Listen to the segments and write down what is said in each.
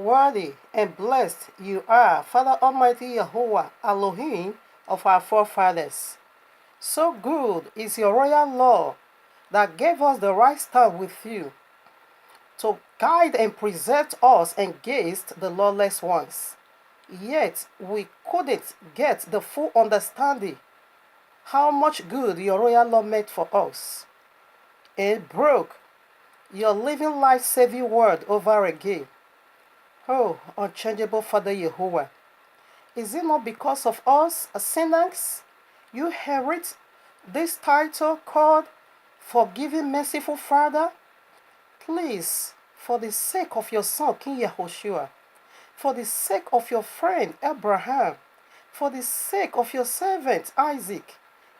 Worthy and blessed you are, Father Almighty Yahuwah, Elohim of our forefathers. So good is your royal law that gave us the right stand with you, to guide and preserve us against the lawless ones. Yet we couldn't get the full understanding how much good your royal law made for us. It broke your living life saving word over again. Oh, unchangeable Father Yehovah, is it not because of us sinners you inherit this title called Forgiving Merciful Father? Please, for the sake of your son King Yehoshua, for the sake of your friend Abraham, for the sake of your servant Isaac,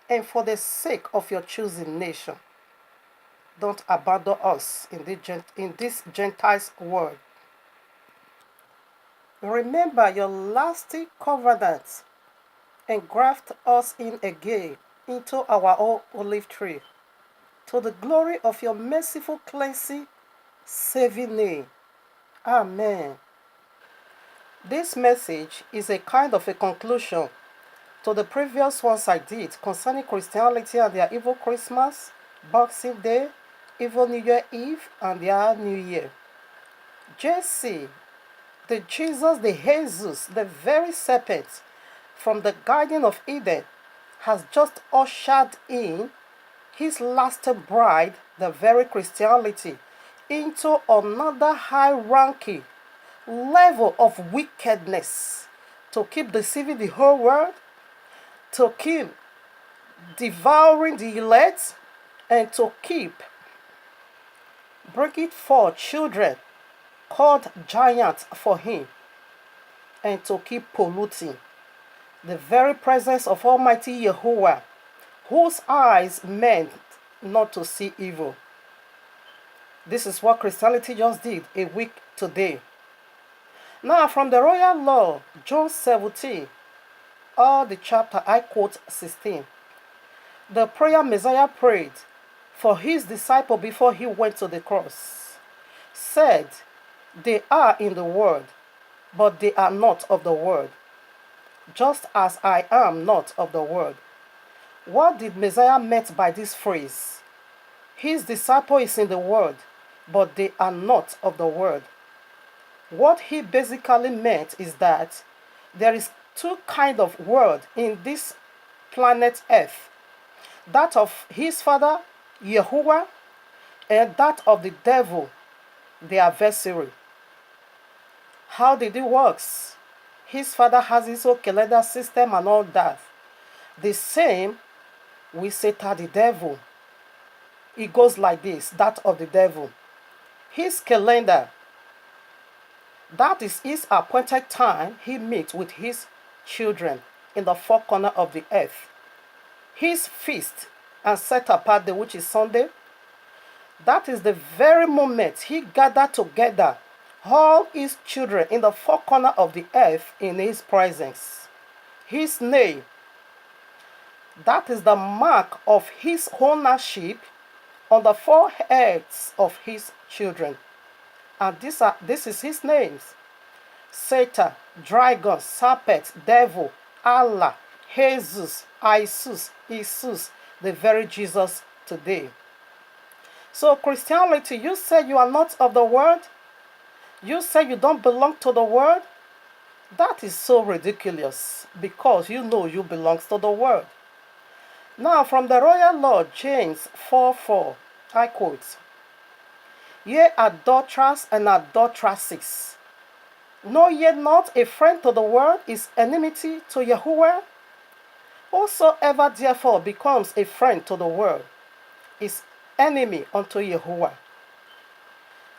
and for the sake of your chosen nation, don't abandon us in this Gentiles world. Remember your lasting covenant and graft us in again into our own olive tree, to the glory of your merciful cleansing, saving name. Amen. This message is a kind of a conclusion to the previous ones I did concerning Christianity and their evil Christmas, Boxing Day, evil New Year Eve, and their New Year. Jesse, the Jesus, the Jesus, the very serpent from the Garden of Eden, has just ushered in his last bride, the very Christianity, into another high-ranking level of wickedness, to keep deceiving the whole world, to keep devouring the elect, and to keep bringing forth children called giants for him, and to keep polluting the very presence of Almighty Yahuwah, whose eyes meant not to see evil. This is what Christianity just did a week today. Now, from the royal law, John 17, all the chapter, I quote 16. The prayer Messiah prayed for his disciple before he went to the cross said, "They are in the world, but they are not of the world, just as I am not of the world." What did Messiah meant by this phrase? His disciple is in the world, but they are not of the world. What he basically meant is that there is two kinds of world in this planet Earth. That of his father, Yahuwah, and that of the devil, the adversary. How did it work? His father has his own calendar system and all that. The same with Satan, the devil. It goes like this, that of the devil. His calendar, that is his appointed time he meets with his children in the four corners of the earth. His feast and set apart day, which is Sunday, that is the very moment he gathered together all his children in the four corners of the earth in his presence. His name, that is the mark of his ownership on the foreheads of his children. And this is his names: Satan, dragon, serpent, devil, Allah, Jesus, Isus, the very Jesus today. So Christianity, you say you are not of the world? You say you don't belong to the world? That is so ridiculous, because you know you belong to the world. Now, from the royal law, James 4:4, I quote, "Ye adulterers and adulteresses, know ye not a friend to the world is enmity to Yahuwah? Whosoever therefore becomes a friend to the world is enemy unto Yahuwah."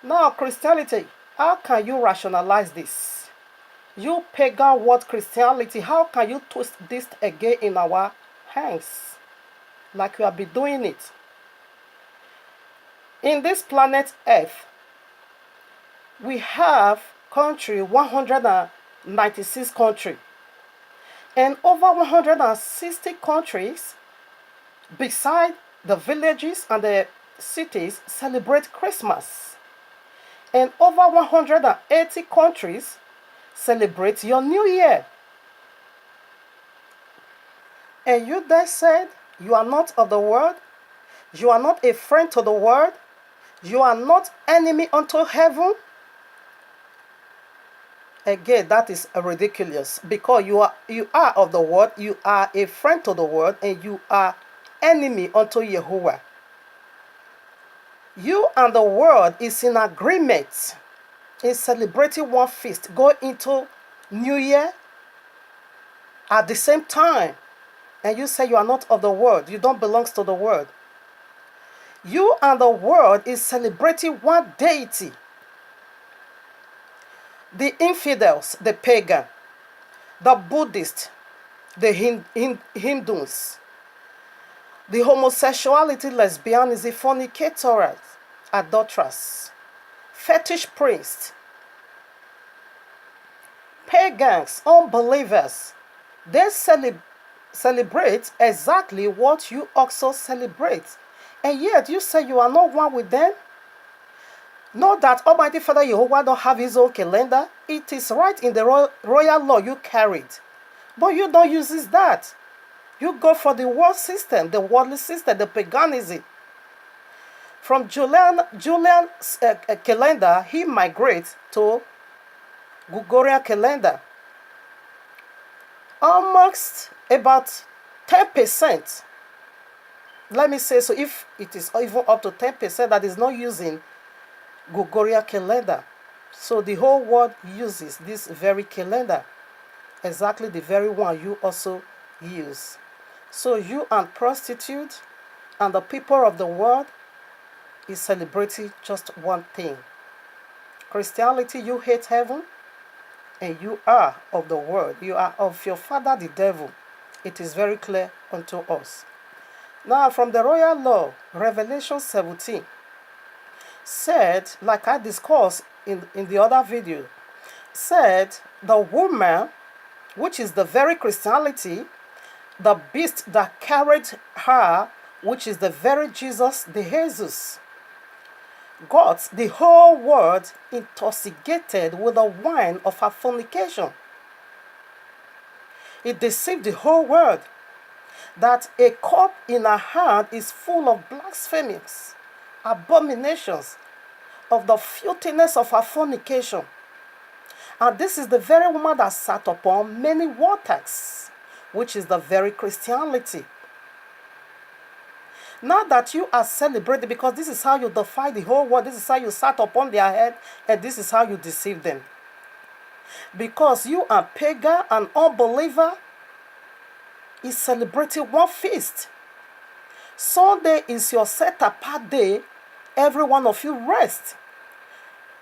Now, Christianity, how can you rationalize this? You pagan word Christianity, how can you twist this again in our hands, like you have been doing it? In this planet Earth, we have country 196 countries, and over 160 countries, beside the villages and the cities, celebrate Christmas. and over 180 countries celebrate your new year. And you then said you are not of the world, you are not a friend to the world, you are not enemy unto heaven. Again, that is ridiculous, because you are of the world, you are a friend to the world, and you are enemy unto Jehovah. You and the world is in agreement in celebrating one feast, go into New Year at the same time, and you say you are not of the world, you don't belong to the world. You and the world is celebrating one deity. The infidels, the pagan, the Buddhists, the Hindus, the homosexuality, lesbianism, fornicators, adulterers, fetish priests, pagans, unbelievers, they celebrate exactly what you also celebrate. And yet you say you are not one with them. Know that Almighty Father Jehovah don't have his own calendar. It is right in the royal law you carried. But you don't use that. You go for the world system, the worldly system, the paganism. From Julian's calendar, he migrates to Gregorian calendar. Almost about 10%. Let me say, so if it is even up to 10% that is not using Gregorian calendar. So the whole world uses this very calendar. Exactly the very one you also use. So you and prostitute and the people of the world is celebrating just one thing. Christianity, you hate heaven, and you are of the world. You are of your father the devil. It is very clear unto us. Now from the royal law, Revelation 17 said, like I discussed in the other video, said the woman, which is the very Christianity, the beast that carried her, which is the very Jesus, the Jesus, got the whole world intoxicated with the wine of her fornication. It deceived the whole world that a cup in her hand is full of blasphemies, abominations, of the filthiness of her fornication. And this is the very woman that sat upon many waters, which is the very Christianity. Now that you are celebrating, because this is how you defy the whole world, this is how you sat upon their head, and this is how you deceive them. Because you are pagan and unbeliever is celebrating one feast. Sunday is your set apart day. Every one of you rest.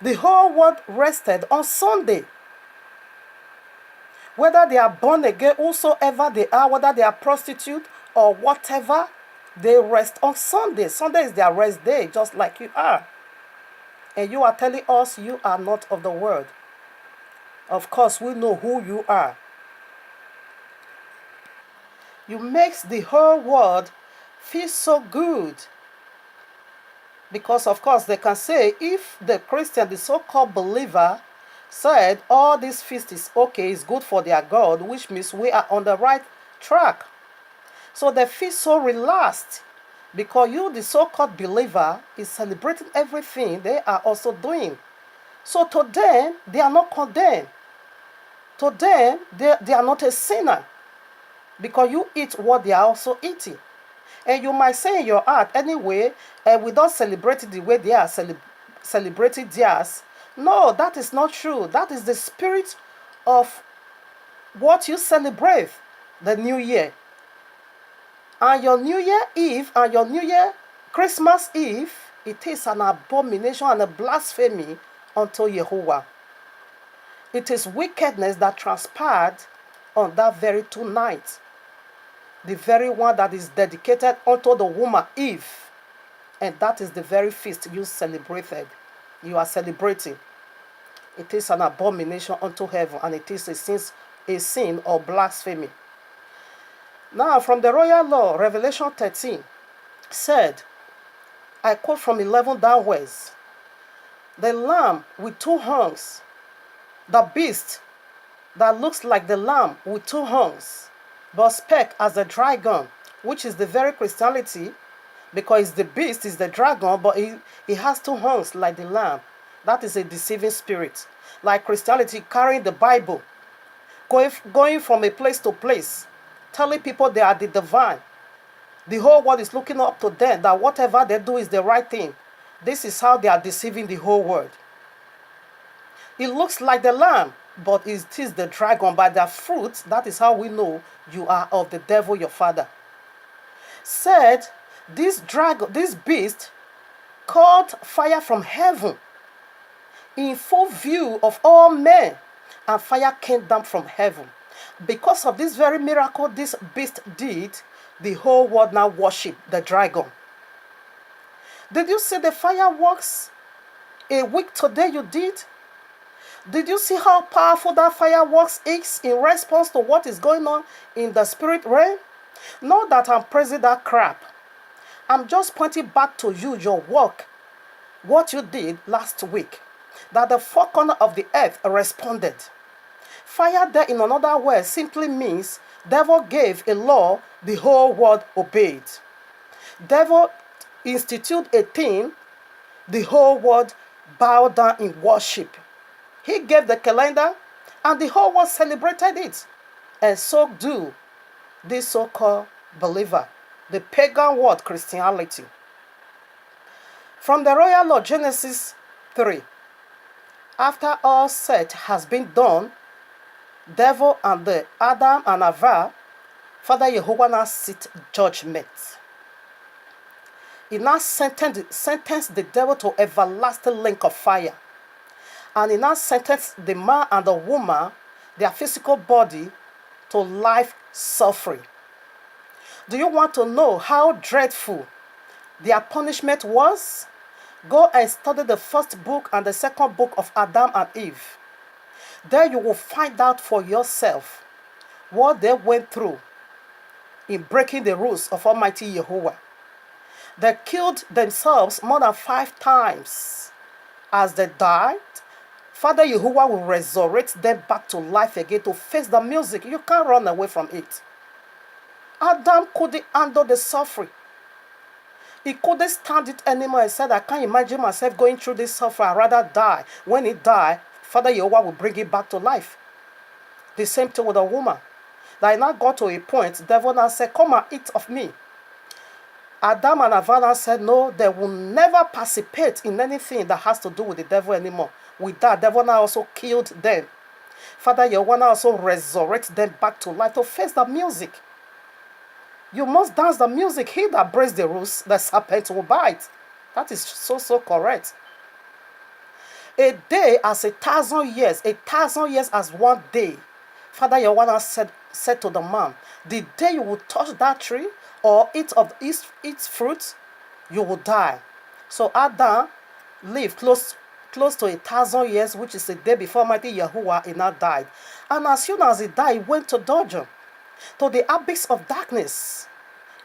The whole world rested on Sunday. Whether they are born again, whosoever they are, whether they are prostitute or whatever, they rest on Sunday. Sunday is their rest day, just like you are. And you are telling us you are not of the world. Of course, we know who you are. You make the whole world feel so good. Because, of course, they can say, if the Christian, the so-called believer, said all this feast is okay, is good for their God, which means we are on the right track. So they feel so relaxed, because you, the so-called believer, is celebrating everything they are also doing. So to them, they are not condemned. To them, they are not a sinner, because you eat what they are also eating. And you might say in your heart, anyway, we don't celebrate it the way they are celebrating theirs. No, that is not true. That is the spirit of what you celebrate, the New Year. And your New Year Eve and your New Year Christmas Eve, it is an abomination and a blasphemy unto Jehovah. It is wickedness that transpired on that very two nights. The very one that is dedicated unto the woman Eve. And that is the very feast you celebrated. You are celebrating. It is an abomination unto heaven, and it is a sin or blasphemy. Now, from the royal law, Revelation 13 said, I quote from 11 downwards, The lamb with two horns, the beast that looks like the lamb with two horns, but spake as the dragon, which is the very Christianity, because the beast is the dragon, but he has two horns like the lamb. That is a deceiving spirit. Like Christianity carrying the Bible, going from a place to place, telling people they are the divine. The whole world is looking up to them, that whatever they do is the right thing. This is how they are deceiving the whole world. It looks like the lamb, but it is the dragon. By their fruits, that is how we know you are of the devil your father. Said, this dragon, this beast, caught fire from heaven in full view of all men, and fire came down from heaven. Because of this very miracle this beast did, the whole world now worship the dragon. Did you see the fireworks a week today you did? Did you see how powerful that fireworks is in response to what is going on in the spirit realm? Not that I'm praising that crap. I'm just pointing back to you, your work, what you did last week. That the four corners of the earth responded. Fire there in another word simply means devil gave a law, the whole world obeyed. Devil instituted a thing, the whole world bowed down in worship. He gave the calendar, and the whole world celebrated it. And so do this so-called believer, the pagan world Christianity. From the royal law, Genesis 3. After all set has been done, devil and the Adam and Ava, Father Jehovah now sit judgment. He now sentenced the devil to everlasting lake of fire. And he now sentenced the man and the woman, their physical body, to life suffering. Do you want to know how dreadful their punishment was? Go and study the first book and the second book of Adam and Eve. There you will find out for yourself what they went through in breaking the rules of Almighty Jehovah. They killed themselves more than 5 times. As they died, Father Jehovah will resurrect them back to life again to face the music. You can't run away from it. Adam couldn't handle the suffering. He couldn't stand it anymore. He said, I can't imagine myself going through this suffering. I'd rather die. When he died, Father Jehovah will bring it back to life. The same thing with a woman. That I now got to a point, the devil now said, come and eat of me. Adam and Ava said, no, they will never participate in anything that has to do with the devil anymore. With that, the devil now also killed them. Father Jehovah now also resurrect them back to life to face the music. You must dance the music. He that breaks the rules, the serpent will bite. That is so correct. A day as 1,000 years, 1,000 years as one day. Father Jehovah said to the man, the day you will touch that tree or eat of its fruit, you will die. So Adam lived close to 1,000 years, which is a day before Almighty Yahuwah, he now died. And as soon as he died, he went to dungeon, to the abyss of darkness,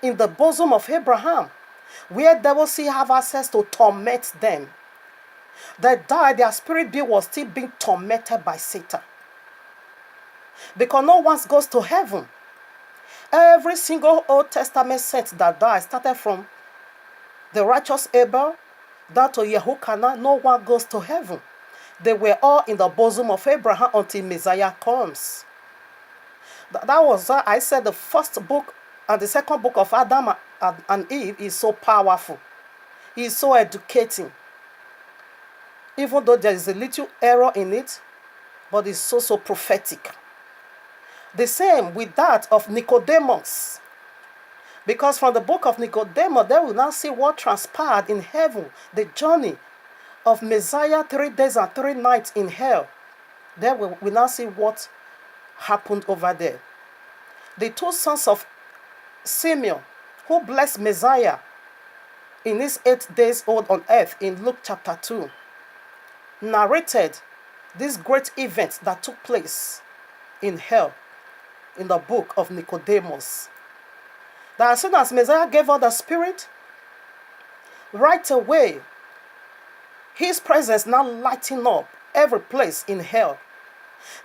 in the bosom of Abraham, where devils still have access to torment them. They died, their spirit being was still being tormented by Satan. Because no one goes to heaven. Every single Old Testament saint that died, started from the righteous Abel down to Yehokanah, no one goes to heaven. They were all in the bosom of Abraham until Messiah comes. That was why I said the first book and the second book of Adam and Eve is so powerful. It's so educating. Even though there is a little error in it, but it's so prophetic. The same with that of Nicodemus. Because from the book of Nicodemus, they will now see what transpired in heaven, the journey of Messiah, 3 days and 3 nights in hell. There we now see what happened over there. The 2 sons of Simeon, who blessed Messiah in his 8 days old on earth in Luke chapter 2, narrated this great event that took place in hell in the book of Nicodemus. That as soon as Messiah gave out the Spirit, right away, His presence now lighting up every place in hell.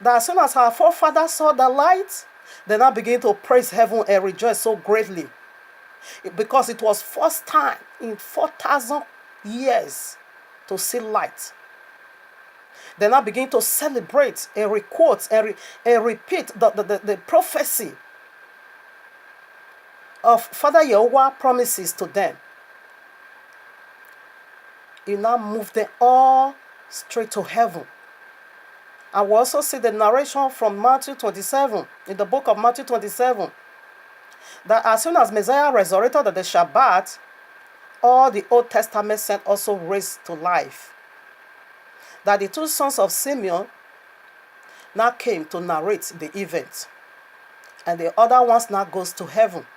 That as soon as our forefathers saw the light, they now begin to praise heaven and rejoice so greatly. Because it was first time in 4,000 years to see light. They now begin to celebrate and requote and repeat the prophecy of Father Yehovah promises to them. He now moved them all straight to heaven. And we also see the narration from Matthew 27, in the book of Matthew 27, that as soon as Messiah resurrected on the Shabbat, all the Old Testament saints also raised to life. That the two sons of Simeon now came to narrate the event. And the other ones now goes to heaven.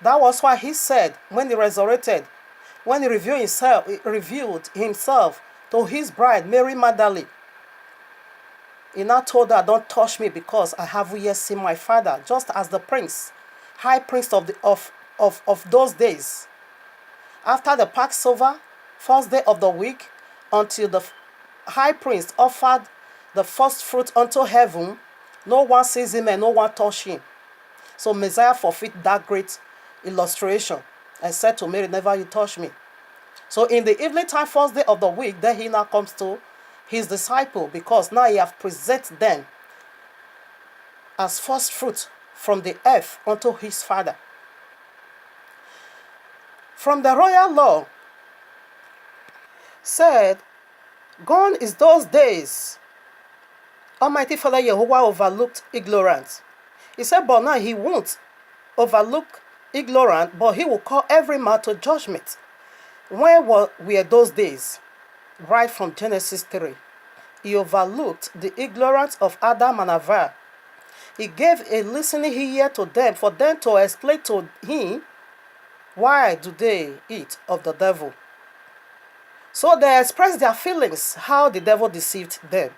That was why he said, when he resurrected, when he revealed himself to his bride, Mary Magdalene, he now told her, don't touch me because I haven't yet seen my father. Just as the high priest of those days. After the Passover, first day of the week, until the high priest offered the first fruit unto heaven, no one sees him and no one touches him. So Messiah fulfilled that great illustration and said to Mary, never you touch me. So in the evening time, first day of the week, then he now comes to his disciple, because now he have presented them as first fruit from the earth unto his father. From the royal law said, gone is those days Almighty Father Yehovah overlooked ignorance. He said, but now he won't overlook ignorant, but he will call every man to judgment. Where were those days? Right from Genesis 3. He overlooked the ignorance of Adam and Eve. He gave a listening ear to them for them to explain to him why do they eat of the devil. So they expressed their feelings, how the devil deceived them.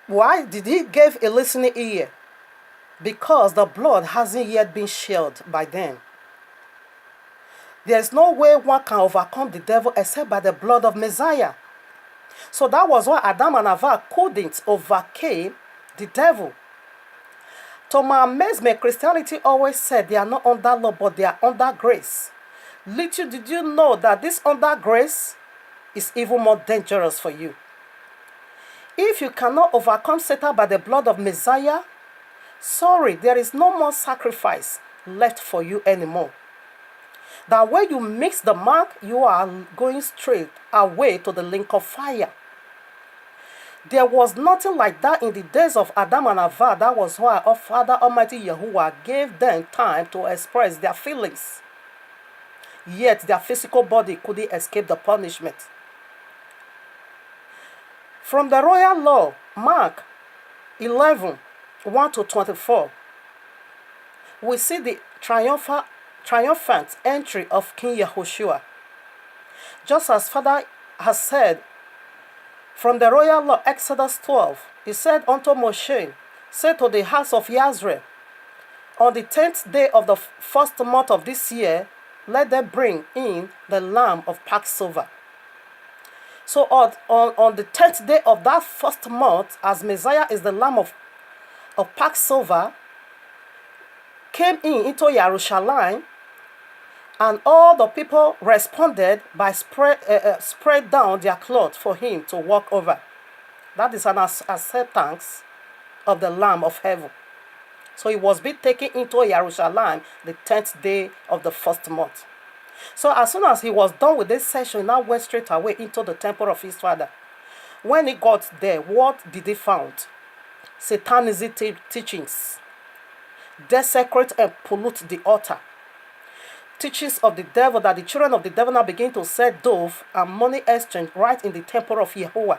Why did he give a listening ear? Because the blood hasn't yet been shed by them. There is no way one can overcome the devil except by the blood of Messiah. So that was why Adam and Eve couldn't overcome the devil. To my amazement, Christianity always said they are not under law, but they are under grace. Little did you know that this under grace is even more dangerous for you. If you cannot overcome Satan by the blood of Messiah, sorry, there is no more sacrifice left for you anymore. That when you mix the mark, you are going straight away to the lake of fire. There was nothing like that in the days of Adam and Eve. That was why our Father Almighty Yahuwah gave them time to express their feelings. Yet their physical body couldn't escape the punishment. From the royal law, Mark 11, 1-24, we see the triumphant entry of King Yahushua. Just as Father has said, from the royal law, Exodus 12, he said unto Moshe, say to the house of Israel, on the 10th day of the first month of this year, let them bring in the lamb of Passover. So on the 10th day of that first month, as Messiah is the lamb of Passover, came into Jerusalem, and all the people responded by spread down their cloth for him to walk over. That is an acceptance of the Lamb of heaven. So he was being taken into Jerusalem the 10th day of the first month. So as soon as he was done with this session, he now went straight away into the temple of his father. When he got there, what did he find? Satanism teachings. Desecrate and pollute the altar. Teachings of the devil, that the children of the devil now begin to sell dove and money exchange right in the temple of Yehovah.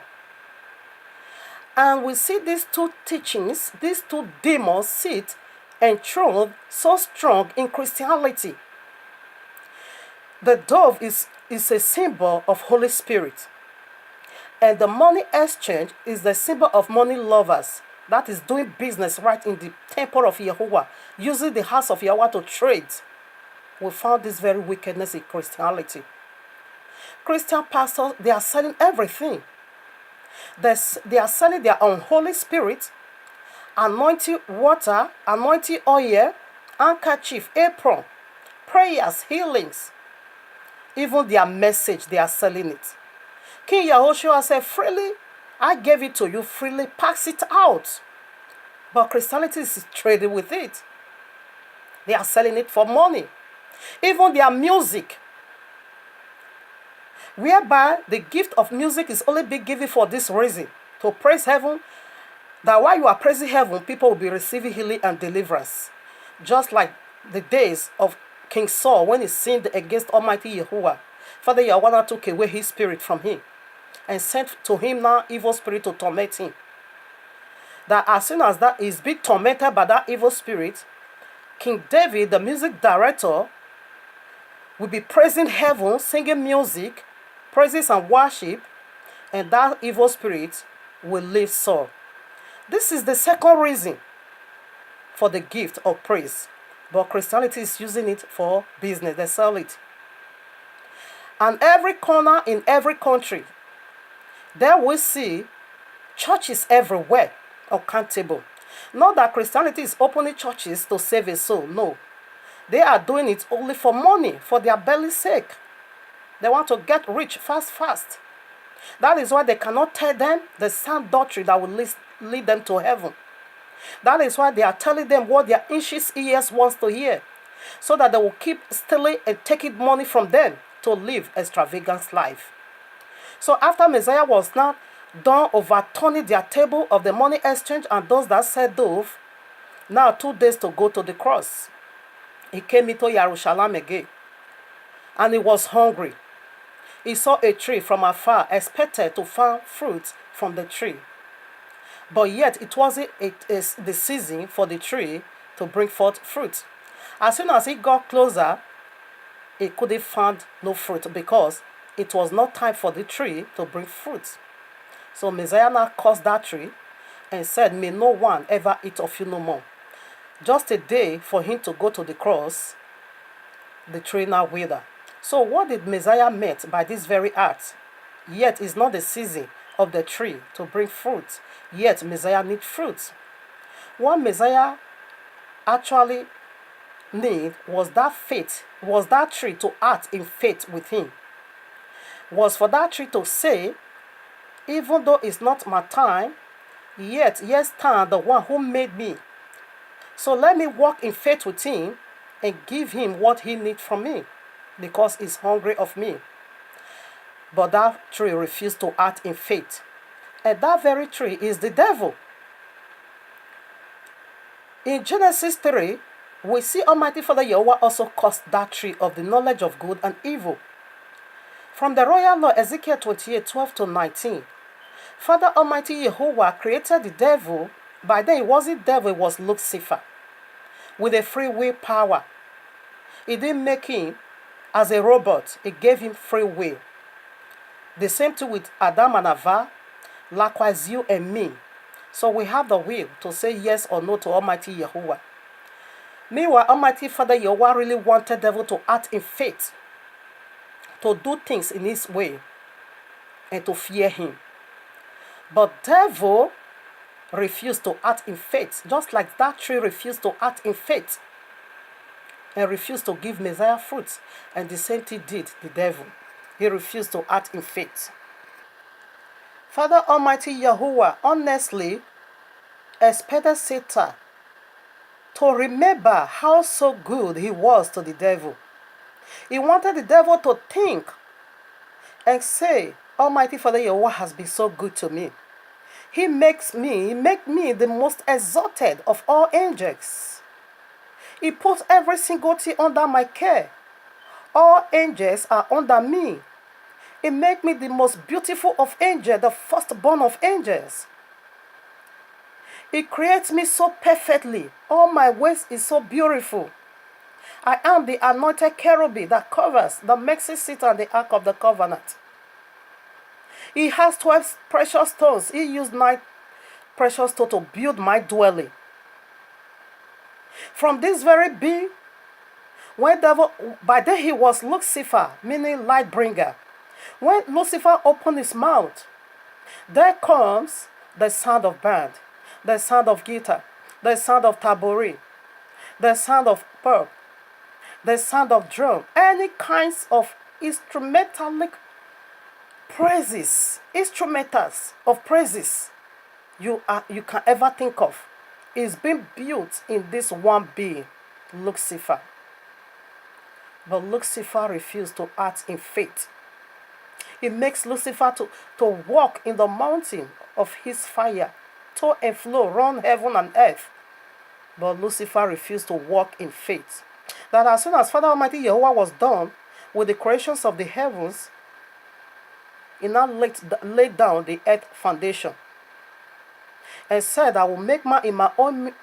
And we see these two teachings, these two demons sit enthroned so strong in Christianity. The dove is a symbol of Holy Spirit. And the money exchange is the symbol of money lovers. That is doing business right in the temple of Yehovah, using the house of Yehovah to trade. We found this very wickedness in Christianity. Christian pastors, they are selling everything. They are selling their own Holy Spirit, anointing water, anointing oil, handkerchief, apron, prayers, healings. Even their message, they are selling it. King Yahushua said, freely, I gave it to you, freely pass it out. But Christianity is trading with it. They are selling it for money. Even their music, whereby the gift of music is only being given for this reason, to praise heaven, that while you are praising heaven, people will be receiving healing and deliverance. Just like the days of King Saul when he sinned against Almighty Yahuwah. Father Yahuwah took away his spirit from him and sent to him now evil spirit to torment him. That as soon as that is being tormented by that evil spirit, King David, the music director, will be praising heaven, singing music, praises and worship, and that evil spirit will leave Saul. This is the second reason for the gift of praise. But Christianity is using it for business. They sell it. And every corner in every country, there we see churches everywhere uncountable. Not that Christianity is opening churches to save a soul. No. They are doing it only for money, for their belly's sake. They want to get rich fast. That is why they cannot tell them the sound doctrine that will lead them to heaven. That is why they are telling them what their anxious ears wants to hear, so that they will keep stealing and taking money from them to live extravagant life. So after Messiah was now done overturning their table of the money exchange and those that sell dove, now 2 days to go to the cross, he came into Jerusalem again, and he was hungry. He saw a tree from afar, expected to find fruit from the tree. But yet it wasn't the season for the tree to bring forth fruit. As soon as he got closer, he couldn't find no fruit because it was not time for the tree to bring fruit. So Messiah now cursed that tree and said, may no one ever eat of you no more. Just a day for him to go to the cross, the tree now withered. So what did Messiah meant by this very act? Yet it's not the season of the tree to bring fruit. Yet Messiah needs fruit. What Messiah actually need was that faith, was that tree to act in faith with him. Was for that tree to say, even though it's not my time, yet yes stand the one who made me. So let me walk in faith with him and give him what he needs from me, because he's hungry of me. But that tree refused to act in faith. And that very tree is the devil. In Genesis 3, we see Almighty Father Yahweh also cursed that tree of the knowledge of good and evil. From the royal law, Ezekiel 28:12-19, Father Almighty Yahweh created the devil. By then it wasn't devil, it was Lucifer, with a free will power. He didn't make him as a robot. He gave him free will. The same thing with Adam and Ava, likewise you and me. So we have the will to say yes or no to Almighty Yahweh. Meanwhile, Almighty Father Yahweh really wanted the devil to act in faith, to do things in his way, and to fear him. But devil refused to act in faith, just like that tree refused to act in faith and refused to give Messiah fruits. And the same thing did the devil. He refused to act in faith. Father Almighty Yahuwah honestly expected Satan to remember how so good he was to the devil. He wanted the devil to think and say, Almighty Father Yahuwah has been so good to me. He make me the most exalted of all angels. He puts every single thing under my care. All angels are under me. He make me the most beautiful of angels, the firstborn of angels. He creates me so perfectly. All my ways is so beautiful. I am the anointed cherubim that covers the mercy seat and the ark of the covenant. He has 12 precious stones. He used 9 precious stones to build my dwelling. From this very being, when devil, by then he was Lucifer, meaning light bringer. When Lucifer opened his mouth, there comes the sound of band, the sound of guitar, the sound of tambourine, the sound of pipe, the sound of drum, any kinds of instrumentalic praises, instrumentals of praises you can ever think of is being built in this one being, Lucifer. But Lucifer refused to act in faith. It makes Lucifer to walk in the mountain of his fire, to and flow, run heaven and earth. But Lucifer refused to walk in faith. That as soon as Father Almighty Jehovah was done with the creations of the heavens, he now laid down the earth foundation and said, I will make man in my own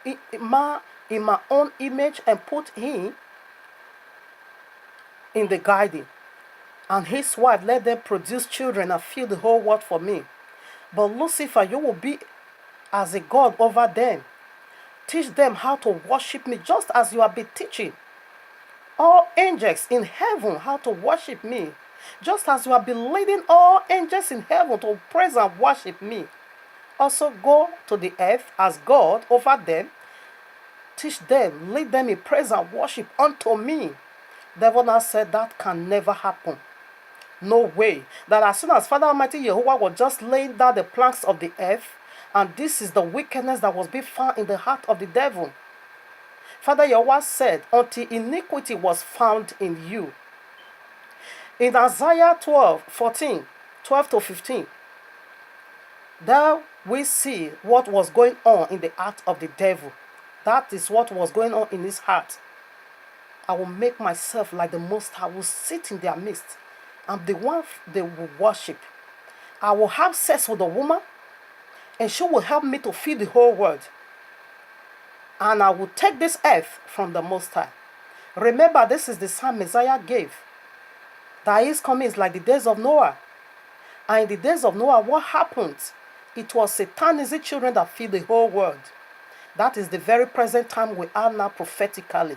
image and put him in the garden. And his wife, let them produce children and fill the whole world for me. But Lucifer, you will be as a god over them. Teach them how to worship me, just as you have been teaching all angels in heaven how to worship me. Just as you have been leading all angels in heaven to praise and worship me. Also go to the earth as God over them. Teach them, lead them in praise and worship unto me. Devil now said that can never happen. No way. That as soon as Father Almighty Jehovah was just laying down the planks of the earth, and this is the wickedness that was being found in the heart of the devil. Father Jehovah said, until iniquity was found in you. In Isaiah 12 to 15, there we see what was going on in the heart of the devil. That is what was going on in his heart. I will make myself like the Most High. I will sit in their midst. I'm the one they will worship. I will have sex with a woman, and she will help me to feed the whole world. And I will take this earth from the Most High. Remember, this is the sign Messiah gave. That his coming is like the days of Noah. And in the days of Noah, what happened? It was Satan's children that feed the whole world. That is the very present time we are now prophetically.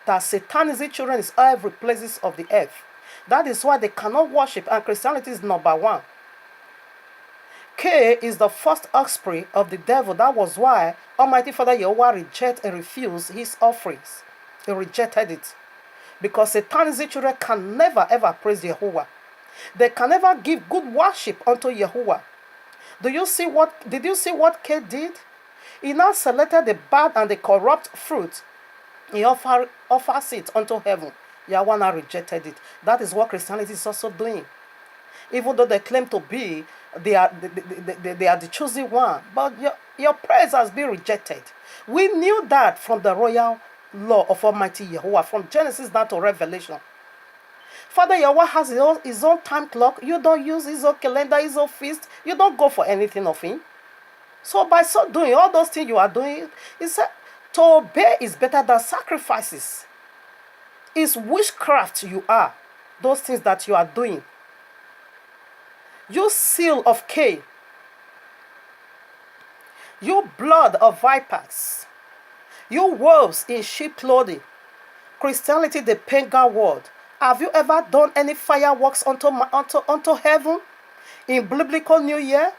That Satan's children is every places of the earth. That is why they cannot worship, and Christianity is number one. Cain is the first offspring of the devil. That was why Almighty Father Jehovah rejected and refused his offerings. He rejected it. Because Satan's children can never ever praise Jehovah. They can never give good worship unto Jehovah. Did you see what Cain did? He now selected the bad and the corrupt fruit. He offers it unto heaven. Yahweh now rejected it. That is what Christianity is also doing. Even though they claim to be, they are the chosen one. But your praise has been rejected. We knew that from the royal law of Almighty Jehovah, from Genesis down to Revelation. Father Yahweh has his own time clock. You don't use his own calendar, his own feast. You don't go for anything of him. So by so doing, all those things you are doing, he said, to obey is better than sacrifices. It's witchcraft you are. Those things that you are doing. You seal of Cain. You blood of vipers. You wolves in sheep clothing. Christianity, the pagan world. Have you ever done any fireworks unto heaven in biblical New Year?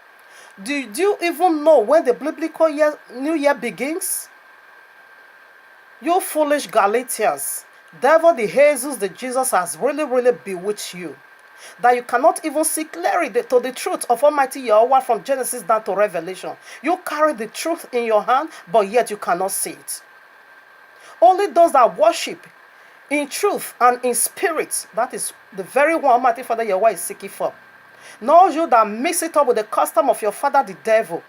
Do you even know when the biblical New Year begins? You foolish Galatians. Devil, the Jesus, the Jesus has really bewitched you. That you cannot even see clearly to the truth of Almighty Yahweh from Genesis down to Revelation. You carry the truth in your hand, but yet you cannot see it. Only those that worship in truth and in spirit, that is the very one Almighty Father Yahweh is seeking for. Nor you that mix it up with the custom of your father the devil.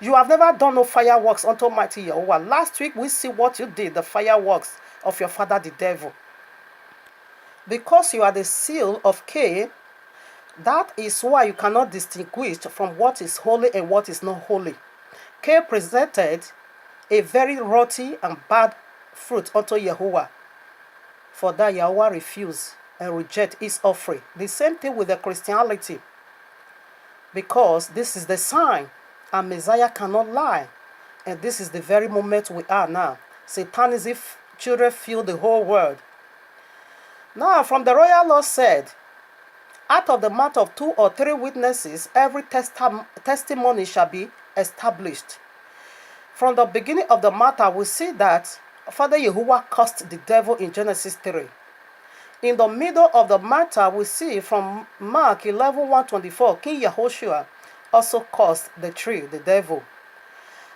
You have never done no fireworks unto Almighty Yahweh. Last week we see what you did, the fireworks of your father the devil. Because you are the seal of Cain, that is why you cannot distinguish from what is holy and what is not holy. Cain presented a very rotten and bad fruit unto Yahuwah. For that Yahuwah refused and rejected his offering. The same thing with the Christianity. Because this is the sign, and Messiah cannot lie. And this is the very moment we are now. Satan's children fill the whole world. Now, from the royal law said, Out of the mouth of 2 or 3 witnesses, every testimony shall be established. From the beginning of the matter, we see that Father Yahuwah cursed the devil in Genesis 3. In the middle of the matter, we see from Mark 11:124, King Yehoshua also cursed the tree, the devil.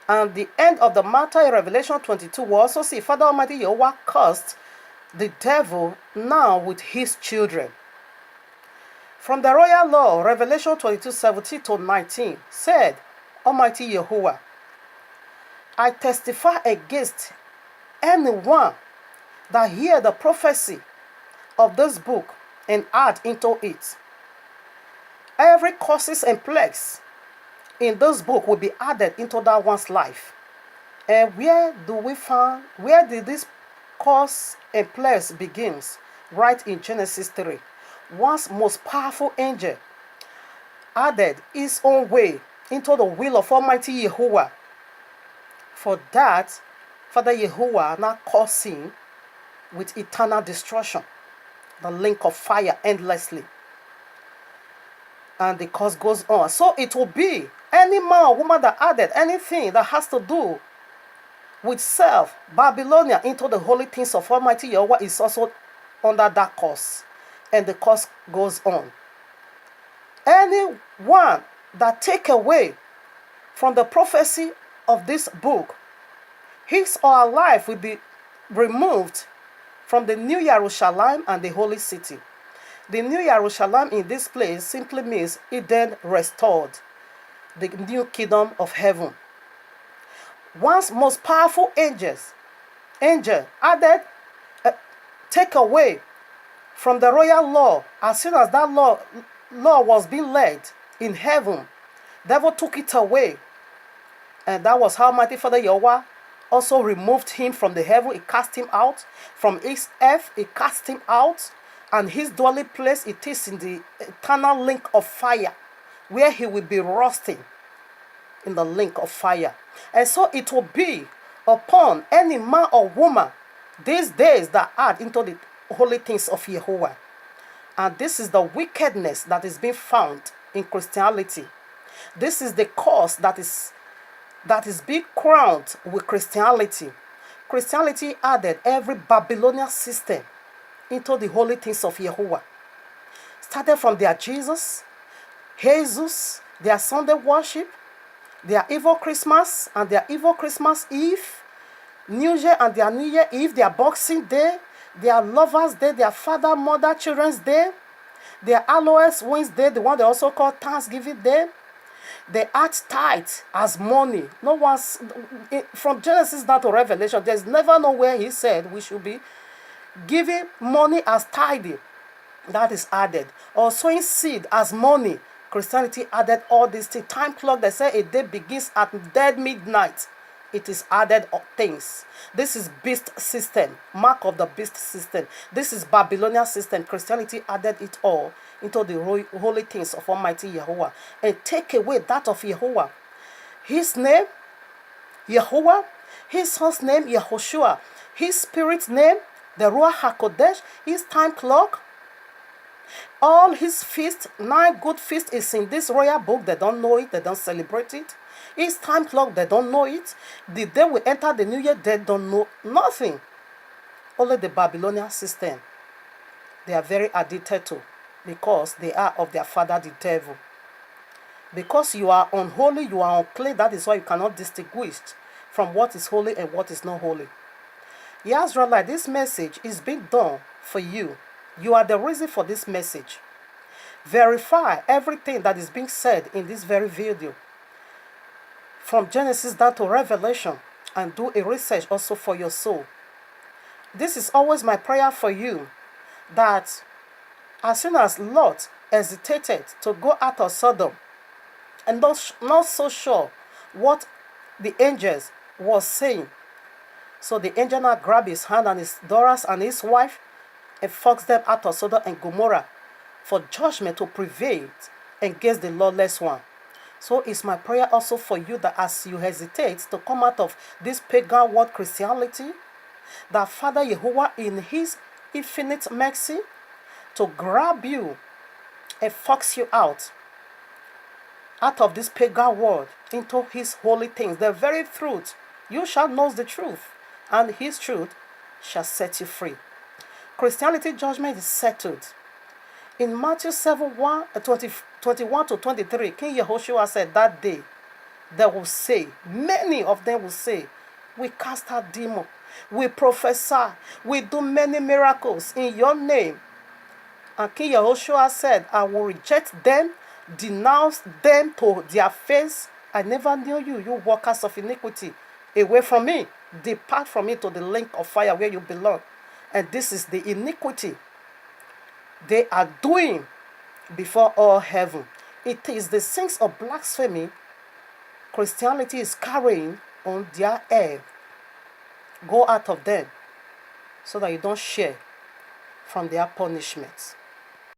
And the end of the matter in Revelation 22, we also see Father Almighty Yahuwah cursed the devil now with his children. From the royal law, Revelation 22:17-19 said, Almighty Yahuwah, I testify against anyone that hear the prophecy of this book and add into it. Every curses and plagues in this book will be added into that one's life. And where did this curse and plagues begins? Right in Genesis 3. One's most powerful angel added his own way into the will of Almighty Yahuwah. For that, Father Yahuwah now cursed him with eternal destruction, the link of fire endlessly. And the curse goes on. So it will be any man or woman that added anything that has to do with self, Babylonia, into the holy things of Almighty Yahuwah is also under that curse. And the curse goes on. Anyone that take away from the prophecy of this book, his or her life will be removed from the New Jerusalem and the holy city. The New Jerusalem in this place simply means Eden restored, the new kingdom of heaven. One's most powerful angel added, take away from the royal law. As soon as that law was being led in heaven, devil took it away. And that was how Mighty Father Yahweh also removed him from the heaven. He cast him out. From his earth, he cast him out. And his dwelling place, it is in the eternal link of fire, where he will be roasting in the link of fire. And so it will be upon any man or woman these days that add into the holy things of Yahuwah. And this is the wickedness that is being found in Christianity. This is the cause that is being crowned with Christianity. Christianity added every Babylonian system into the holy things of Yahuwah. Started from their Jesus, their Sunday worship, their evil Christmas and their evil Christmas Eve, New Year and their New Year Eve, their Boxing Day, their Lovers' Day, their Father, Mother, Children's Day, their Aloes Wednesday, the one they also call Thanksgiving Day. They act tithe as money. No one's from Genesis down to Revelation. There's never nowhere he said we should be giving money as tithing. That is added. Or sowing seed as money. Christianity added all these things. Time clock, they say a day begins at dead midnight. It is added things. This is beast system. Mark of the beast system. This is Babylonian system. Christianity added it all into the holy things of Almighty Yahuwah. And take away that of Yahuwah. His name, Yahuwah. His son's name, Yehoshua. His spirit's name, the Ruach HaKodesh. His time clock. All his feasts, 9 good feasts is in this royal book. They don't know it. They don't celebrate it. His time clock, they don't know it. The day we enter the new year, they don't know nothing. Only the Babylonian system. They are very addicted to, because they are of their father, the devil. Because you are unholy, you are unclean. That is why you cannot distinguish from what is holy and what is not holy. Yes, like this message is being done for you. You are the reason for this message. Verify everything that is being said in this very video, from Genesis down to Revelation, and do a research also for your soul. This is always my prayer for you, that as soon as Lot hesitated to go out of Sodom and not so sure what the angels was saying, so the angel now grabbed his hand and his daughters and his wife and forced them out of Sodom and Gomorrah for judgment to prevail against the lawless one. So it's my prayer also for you that as you hesitate to come out of this pagan world Christianity, that Father Yahuwah in his infinite mercy to grab you and forks you out of this pagan world into his holy things, the very truth. You shall know the truth, and his truth shall set you free. Christianity judgment is settled. In Matthew 7 21 to 23, King Yehoshua said that day, they will say, many of them will say, we cast out demons, we prophesy, we do many miracles in your name. And King Yehoshua said, I will reject them, denounce them to their face. I never knew you, you workers of iniquity. Away from me, depart from me to the lake of fire where you belong. And this is the iniquity they are doing before all heaven. It is the sins of blasphemy Christianity is carrying on their head. Go out of them so that you don't share from their punishments.